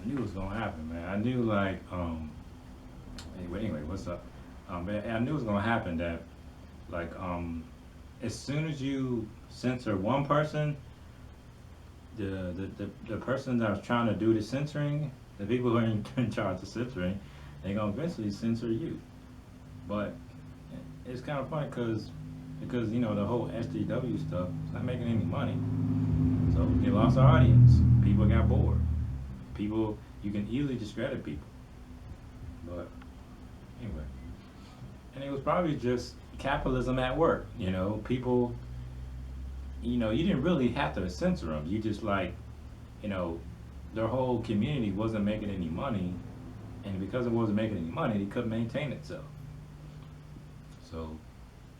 I knew it was gonna happen, man. I knew like anyway, what's up? But I knew it was gonna happen that like as soon as you censor one person, the person that was trying to do the censoring, the people who are in charge of censoring, they're gonna eventually censor you. But it's kind of funny because you know the whole SJW stuff is not making any money, so they lost their audience. People got bored. People, you can easily discredit people. But anyway, and it was probably just capitalism at work. You know, people. You know, you didn't really have to censor them. You just like, you know, their whole community wasn't making any money, and because it wasn't making any money, it couldn't maintain itself. So,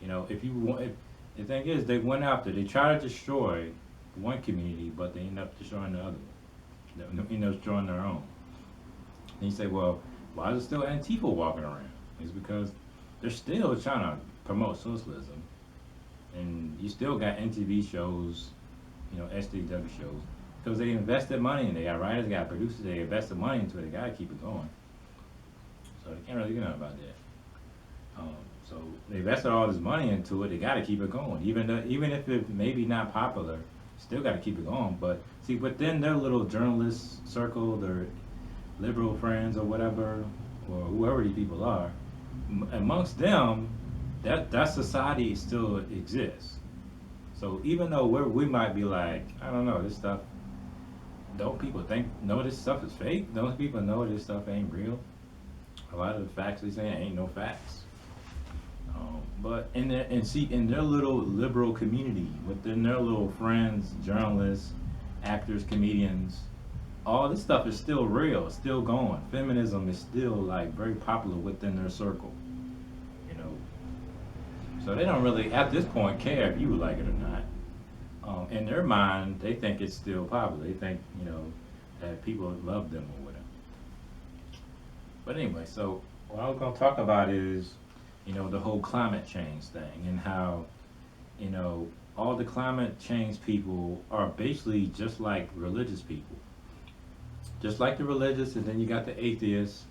you know, if you want, if, the thing is, they went after, they try to destroy one community, but they end up destroying the other one. They end up destroying their own. And you say, well, why is there still Antifa walking around? It's because they're still trying to promote socialism, and you still got NTV shows, you know, SDW shows, because they invested money and they got writers, they got producers, they invested money into it. They gotta keep it going. So they can't really do nothing about that. So they invested all this money into it. They got to keep it going, even if it maybe not popular, still got to keep it going. But see, within their little journalist circle, their liberal friends or whatever, or whoever these people are, amongst them, that society still exists. So even though we might be like, I don't know, this stuff. Don't people think know this stuff is fake? Don't people know this stuff ain't real? A lot of the facts they say ain't no facts. But in their little liberal community, within their little friends, journalists, actors, comedians, all this stuff is still real, it's still going. Feminism is still like very popular within their circle, you know. So they don't really, at this point, care if you like it or not. In their mind, they think it's still popular. They think, you know, that people love them or whatever. But anyway, so what I was going to talk about is, you know, the whole climate change thing and how, you know, all the climate change people are basically just like religious people. Just like the religious, and then you got the atheists,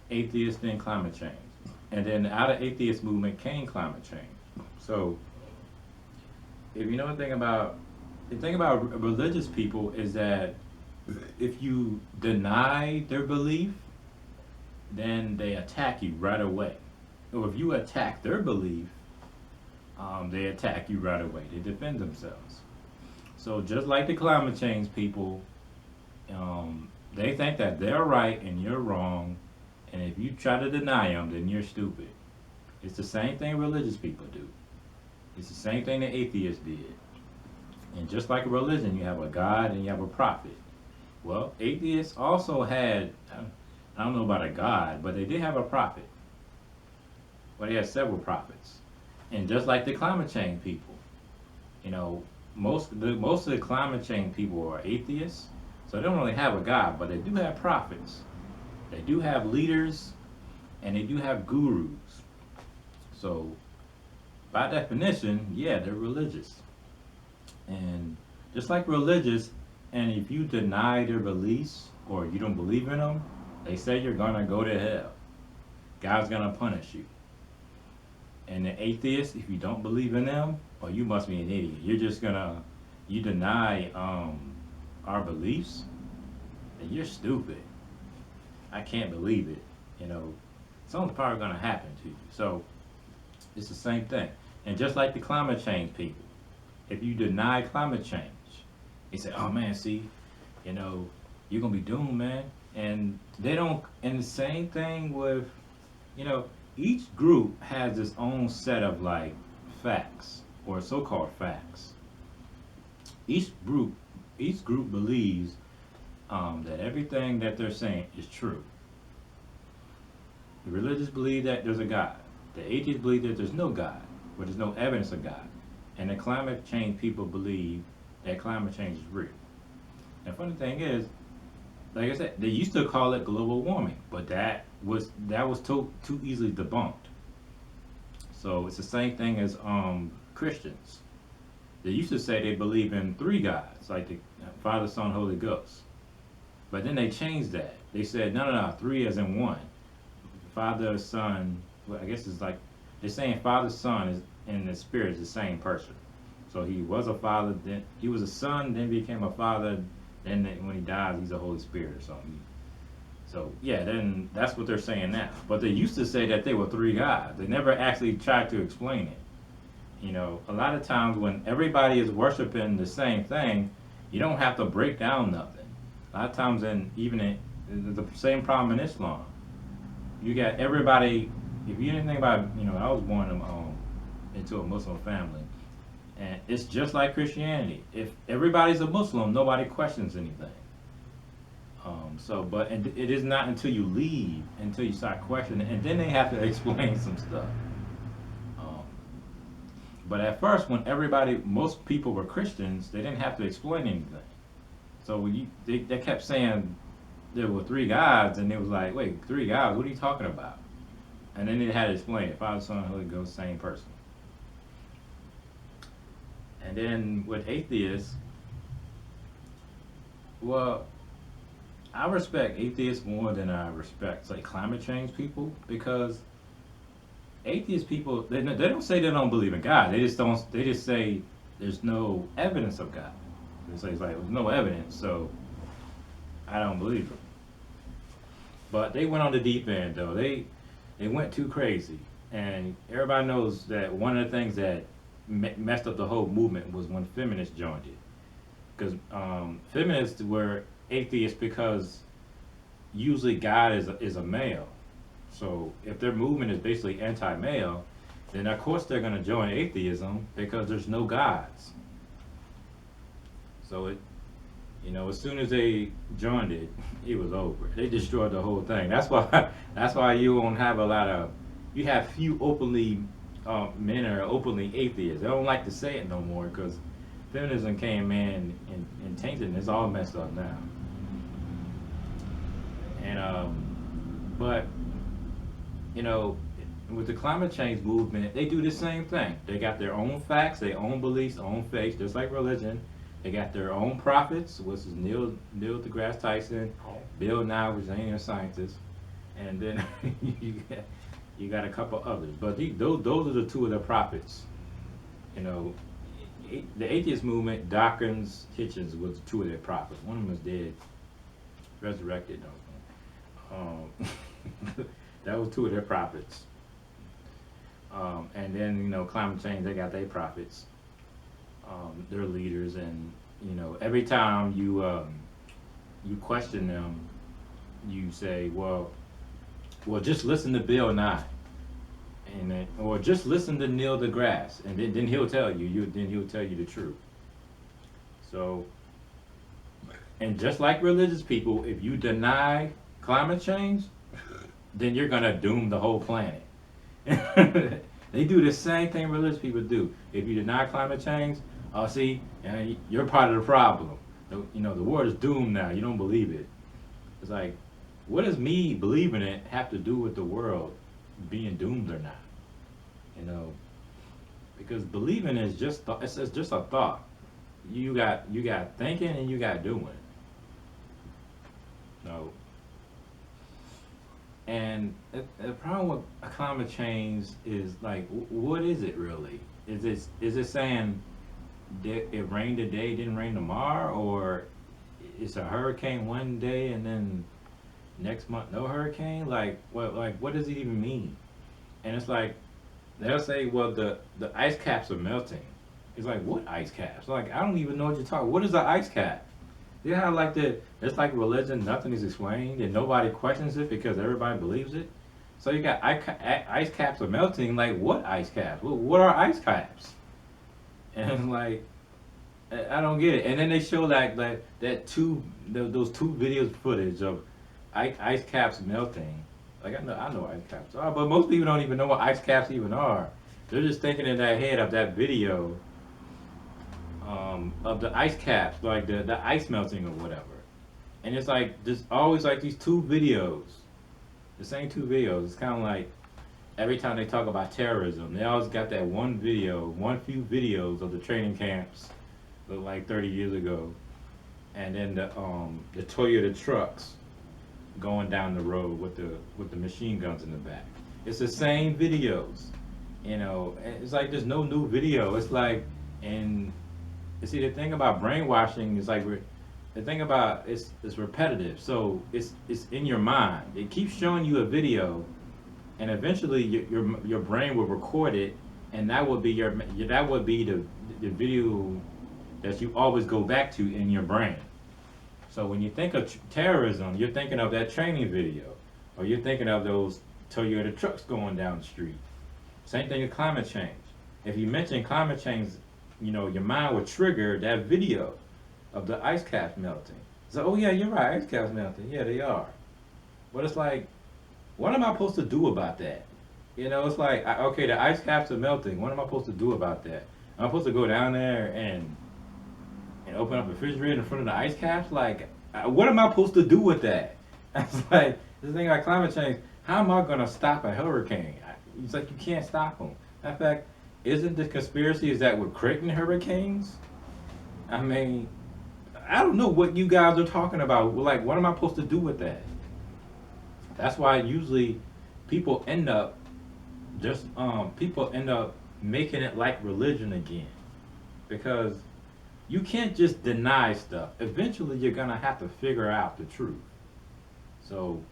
then climate change. And then out of atheist movement came climate change. So if you know the thing about religious people is that if you deny their belief, then they attack you right away. Or if you attack their belief, they attack you right away. They defend themselves. So just like the climate change people, they think that they're right and you're wrong, and if you try to deny them, then you're stupid. It's the same thing religious people do. It's the same thing the atheists did. And just like a religion, you have a God and you have a prophet. Well, atheists also had, I don't know about a God, but they did have a prophet. Well, they had several prophets. And just like the climate change people, you know, most of the climate change people are atheists, so they don't really have a God, but they do have prophets. They do have leaders, and they do have gurus. So, by definition, yeah, they're religious. And just like religious, and if you deny their beliefs or you don't believe in them, they say you're gonna go to hell. God's gonna punish you. And the atheists, if you don't believe in them, well, you must be an idiot. You're just gonna, you deny our beliefs, then you're stupid. I can't believe it. You know, something's probably gonna happen to you. So it's the same thing. And just like the climate change people, if you deny climate change, they say, "Oh man, see, you know, you're gonna be doomed, man." And they don't. And the same thing with, you know, each group has its own set of like facts or so-called facts. Each group, each group believes that everything that they're saying is true. The religious believe that there's a God. The atheists believe that there's no God, but there's no evidence of God. And the climate change people believe that climate change is real. And the funny thing is, like I said, they used to call it global warming, but that was too easily debunked. So it's the same thing as Christians. They used to say they believe in three gods, like the Father, Son, Holy Ghost. But then they changed that. They said, no, no, no, three as in one. Father, Son, well, I guess it's like, they're saying Father, Son is, and the Spirit is the same person. So he was a father, then he was a son, then became a father, then when he dies, he's a Holy Spirit or something. So yeah, then that's what they're saying now. But they used to say that they were three gods. They never actually tried to explain it. You know, a lot of times when everybody is worshiping the same thing, you don't have to break down nothing. A lot of times, even in the same problem in Islam, you got everybody. If you didn't think about, I was born into a Muslim family, and it's just like Christianity. If everybody's a Muslim, nobody questions anything. But it is not until you leave, until you start questioning, and then they have to explain some stuff. But at first, when most people were Christians, they didn't have to explain anything. So when they kept saying there were three gods, and it was like, wait, three gods? What are you talking about? And then they had to explain it. Father, Son, Holy Ghost, same person. And then with atheists, well, I respect atheists more than I respect, say, climate change people, because atheist people, they don't say they don't believe in God. They just say there's no evidence of God. They say it's like there's no evidence, so I don't believe them. But they went on the deep end though. They went too crazy, and everybody knows that one of the things that messed up the whole movement was when feminists joined it, because feminists were atheists because usually God is a male. So if their movement is basically anti-male, then of course they're going to join atheism because there's no gods. So as soon as they joined it, it was over. They destroyed the whole thing. That's why you won't have you have few openly men are openly atheists. They don't like to say it no more because feminism came in and tainted it. It's all messed up now. And but with the climate change movement, they do the same thing. They got their own facts, their own beliefs, their own faiths, just like religion. They got their own prophets, which is Neil deGrasse Tyson, Bill Nye, which ain't a scientist, and then you got a couple others. But those are the two of their prophets. The atheist movement, Dawkins, Hitchens was two of their prophets. One of them is dead, resurrected. That was two of their prophets. And then, climate change, they got their prophets, their leaders, and, every time you question them, you say, well, just listen to Bill Nye, or just listen to Neil deGrasse, and then he'll tell you, the truth. So, and just like religious people, if you deny climate change, then you're gonna doom the whole planet. They do the same thing religious people do. If you deny climate change, you're part of the problem. The world is doomed now. You don't believe it. It's like, what does me believing it have to do with the world being doomed or not? Because believing is just it's just a thought. You got thinking and you got doing. No. And the problem with climate change is like, what is it really? Is it saying it rained today, didn't rain tomorrow, or it's a hurricane one day and then next month no hurricane? Like what does it even mean? And it's like they'll say, well, the ice caps are melting. It's like, what ice caps? Like, I don't even know what you're talking. What is the ice cap? You know how it's like religion, nothing is explained and nobody questions it because everybody believes it. So you got ice caps are melting. Like, what ice caps? What are ice caps? And it's like, I don't get it. And then they show those two videos footage of ice caps melting. Like, I know ice caps are, but most people don't even know what ice caps even are. They're just thinking in their head of that video of the ice caps, like the ice melting or whatever. And it's like, there's always like these two videos, the same two videos. It's kind of like every time they talk about terrorism, they always got that one few videos of the training camps, like 30 years ago. and then the Toyota trucks going down the road with the machine guns in the back. It's the same videos. You know, it's like there's no new video. It's like, and you see, the thing about brainwashing is like the thing about it's repetitive. So it's in your mind. It keeps showing you a video, and eventually your brain will record it, and that would be that would be the video that you always go back to in your brain. So when you think of terrorism, you're thinking of that training video, or you're thinking of those Toyota trucks going down the street. Same thing with climate change. If you mention climate change, you know, your mind would trigger that video of the ice caps melting. So, oh yeah, you're right, ice caps melting. Yeah, they are. But it's like, what am I supposed to do about that? You know, it's like, okay, the ice caps are melting. What am I supposed to do about that? I'm supposed to go down there and open up a refrigerator in front of the ice caps? Like, what am I supposed to do with that? It's like, this thing like climate change, how am I going to stop a hurricane? It's like you can't stop them. In fact, isn't the conspiracy is that we're creating hurricanes? I mean, I don't know what you guys are talking about. Like, what am I supposed to do with that? That's why usually people end up making it like religion again, because you can't just deny stuff. Eventually, you're gonna have to figure out the truth. So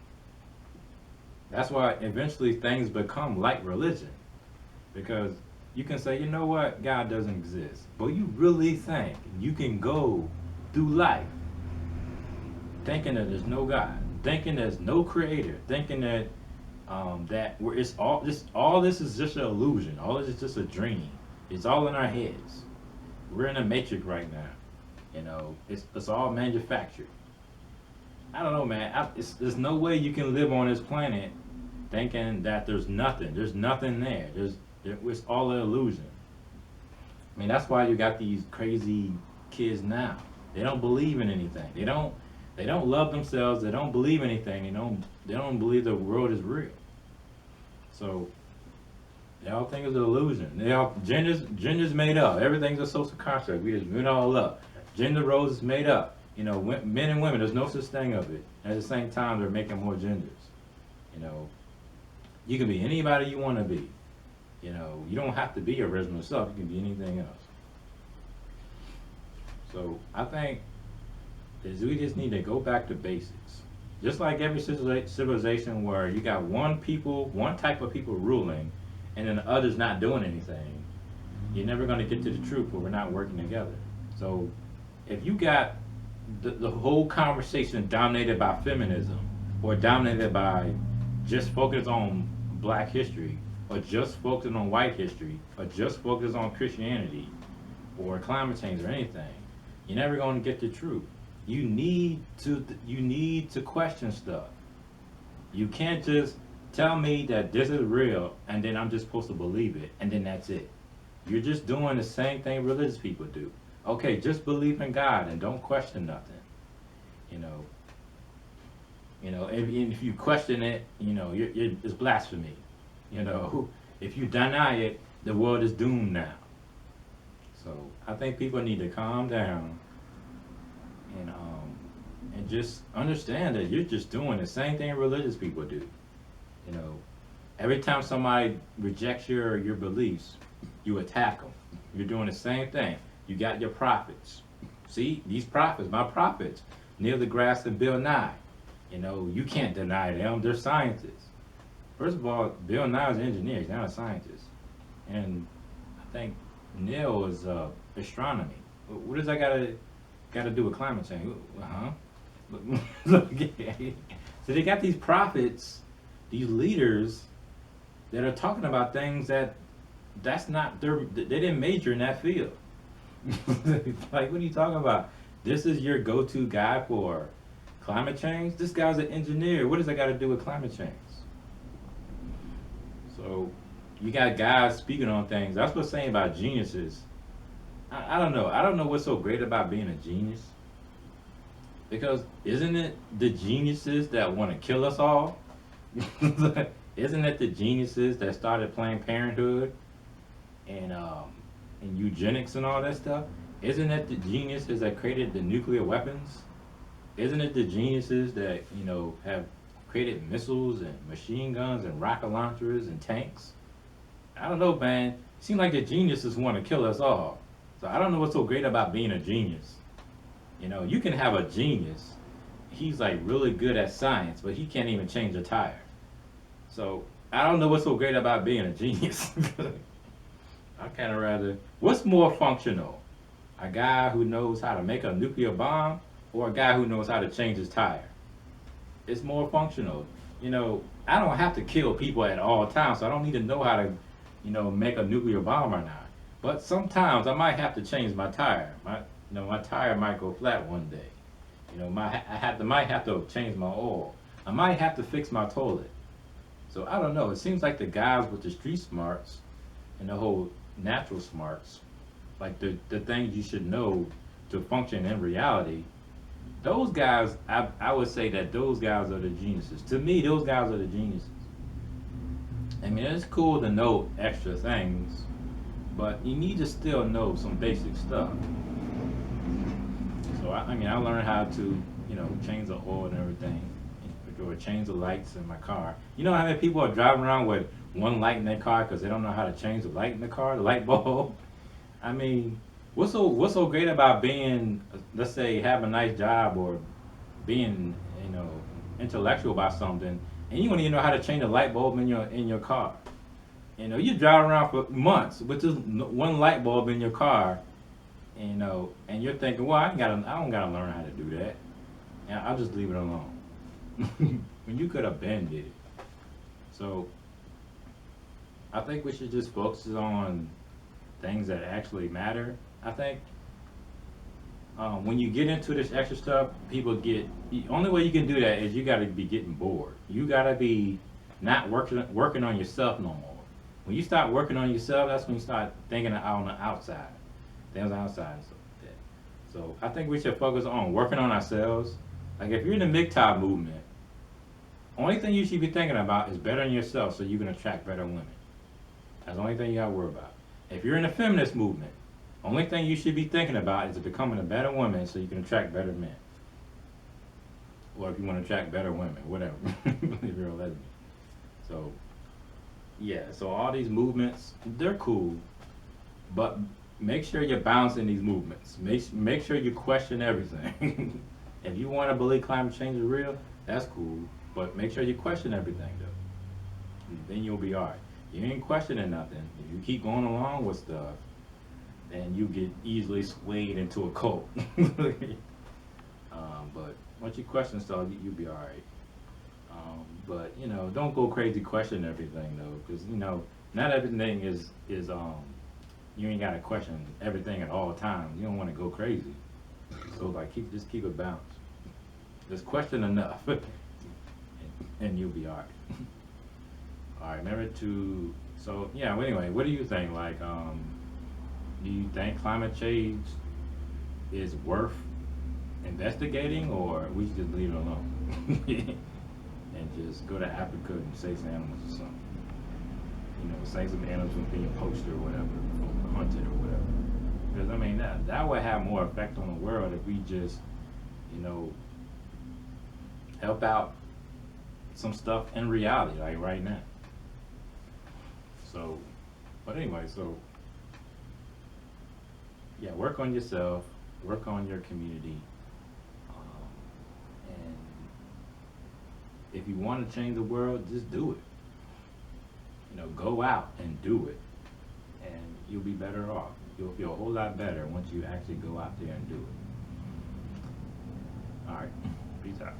that's why eventually things become like religion, because you can say, you know what, God doesn't exist, but you really think you can go through life thinking that there's no God, thinking there's no creator, thinking that it's all this is just an illusion, all this is just a dream. It's all in our heads. We're in a matrix right now. You know, it's all manufactured. I don't know, man. There's no way you can live on this planet thinking that there's nothing. There's nothing there. It's all an illusion. I mean, that's why you got these crazy kids now. They don't believe in anything. They don't love themselves. They don't believe anything. They don't believe the world is real. So they all think it's an illusion. Gender's made up. Everything's a social construct. We just made it all up. Gender roles is made up. You know, men and women, there's no such thing of it. At the same time, they're making more genders. You know, you can be anybody you want to be. You know, you don't have to be your original self. You can be anything else. So I think is we just need to go back to basics. Just like every civilization where you got one type of people ruling, and then the others not doing anything, you're never going to get to the truth where we're not working together. So if you got the whole conversation dominated by feminism, or dominated by just focus on black history, or just focusing on white history, or just focus on Christianity, or climate change, or anything, you're never going to get the truth. You need to question stuff. You can't just tell me that this is real and then I'm just supposed to believe it and then that's it. You're just doing the same thing religious people do. Okay, just believe in God and don't question nothing. If you question it, it's blasphemy. If you deny it, the world is doomed now. So I think people need to calm down and just understand that you're just doing the same thing religious people do. Every time somebody rejects your beliefs, you attack them. You're doing the same thing. You got your prophets. See, these prophets, my prophets, Neil deGrasse and Bill Nye. You can't deny them. They're scientists. First of all, Bill Nye is an engineer. He's not a scientist. And I think Neil is astronomy. What does that got to do with climate change? So they got these prophets, these leaders that are talking about things that's not they didn't major in that field. Like, what are you talking about? This is your go-to guy for climate change? This guy's an engineer. What does that got to do with climate change? So you got guys speaking on things. That's what's saying about geniuses. I don't know. I don't know what's so great about being a genius. Because isn't it the geniuses that want to kill us all? Isn't it the geniuses that started Planned Parenthood and eugenics and all that stuff? Isn't it the geniuses that created the nuclear weapons? Isn't it the geniuses that, have created missiles and machine guns and rocket launchers and tanks? I don't know, man. It seems like the geniuses want to kill us all. So I don't know what's so great about being a genius. You can have a genius. He's like really good at science, but he can't even change a tire. So I don't know what's so great about being a genius. I kind of rather. What's more functional? A guy who knows how to make a nuclear bomb or a guy who knows how to change his tire? It's more functional. I don't have to kill people at all times, so I don't need to know how to, make a nuclear bomb or not. But sometimes I might have to change my tire. My tire might go flat one day. Might have to change my oil. I might have to fix my toilet. So I don't know. It seems like the guys with the street smarts and the whole natural smarts, like the things you should know to function in reality, those guys, I would say that those guys are the geniuses. To me, those guys are the geniuses. I mean, it's cool to know extra things, but you need to still know some basic stuff. So I learned how to, change the oil and everything, or change the lights in my car. You know how many people are driving around with one light in their car because they don't know how to change the light in the car, the light bulb? I mean, what's so great about being, let's say, have a nice job or being, intellectual about something, and you don't even know how to change a light bulb in your car? You drive around for months with this one light bulb in your car, and you're thinking, well, I don't gotta learn how to do that, and I'll just leave it alone. When you could have been did it. So I think we should just focus on things that actually matter. I think when you get into this extra stuff, the only way you can do that is you got to be getting bored. You got to be not working on yourself no more. When you start working on yourself, that's when you start thinking on the outside, things outside and stuff like that. So I think we should focus on working on ourselves. Like if you're in the MGTOW movement, only thing you should be thinking about is bettering yourself so you can attract better women. That's the only thing you got to worry about. If you're in the feminist movement, only thing you should be thinking about is becoming a better woman so you can attract better men. Or if you want to attract better women, whatever, if you're a lesbian. So, yeah, so all these movements, they're cool, but make sure you're balancing these movements. Make sure you question everything. If you want to believe climate change is real, that's cool, but make sure you question everything, though. And then you'll be all right. You ain't questioning nothing. If you keep going along with stuff, then you get easily swayed into a cult. But once you question stuff, you'll be all right. But don't go crazy questioning everything though, because not everything is you ain't gotta question everything at all times. You don't want to go crazy. So like just keep it balanced. Just question enough, and you'll be all right. All right, remember to. So yeah. Well, anyway, what do you think? Like, do you think climate change is worth investigating, or we should just leave it alone and just go to Africa and save some animals or something? Save some animals from being poached or whatever, or hunted or whatever. Because that would have more effect on the world if we just, help out some stuff in reality, like right now. So, but anyway, yeah, work on yourself, work on your community, and if you want to change the world, just do it. Go out and do it, and you'll be better off. You'll feel a whole lot better once you actually go out there and do it. All right, peace out.